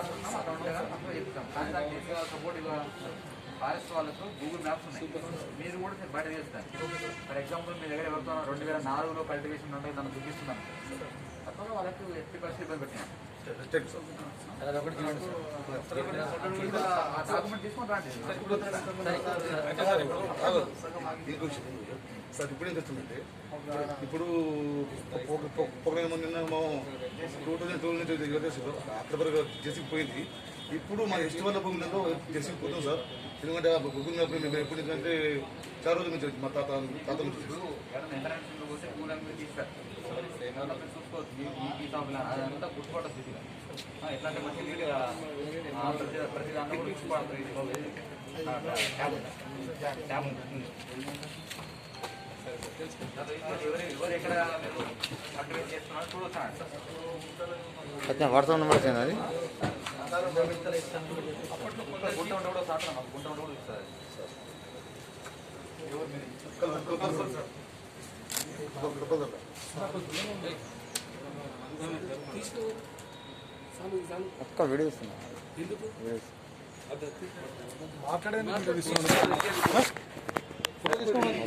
అనుకుంటున్నాం అక్కడ ఉంటే కానీ తక్కువ చెప్తాం కానీ దానికి ఏం కావాలి సపోర్ట్ ఇక ఫారెస్ట్ వాళ్ళకు గూగుల్ మ్యాప్స్ ఉన్నాయి మీరు కూడా నేను బయట చేస్తాను ఫర్ ఎగ్జాంపుల్ మీ దగ్గర ఎవరితో 2004లో కల్టివేషన్ ఉంటే దాన్ని చూపిస్తున్నాను అక్కడ వాళ్ళకి 50% ఇబ్బంది పెట్టినాను డాక్యుమెంట్ తీసుకొని రాండి సార్ ఇప్పుడు ఏం తెస్తుందంటే ఇప్పుడు నిన్న మేము 2012 అక్కడ జెసికి పోయింది ఇప్పుడు మన ఎస్టివల్ భూములలో జెసికి పోతాం సార్ ఎందుకంటే గూగుల్ మ్యాప్ మేము ఎప్పుడు ఎందుకంటే చాలా రోజుల నుంచి మా తాత నుంచి అదంతా గుర్తుపట్ట స్థితిగా ఎట్లా అంటే మంచి ప్రతి దాంట్లో కూడా డ్యామ్ ఉంటుంది ఎవరు ఎక్కడ అడ్వైజ్ చేస్తున్నారు చూడొచ్చు వాట్సాప్ నెంబర్ వచ్చింది అది అప్పట్లో గుంట ఉంటే కూడా సార్ మాకు గుంట ఉంటే కూడా ఇస్తారు ఒక్క వీడియో ఇస్తున్నా మాట్లాడే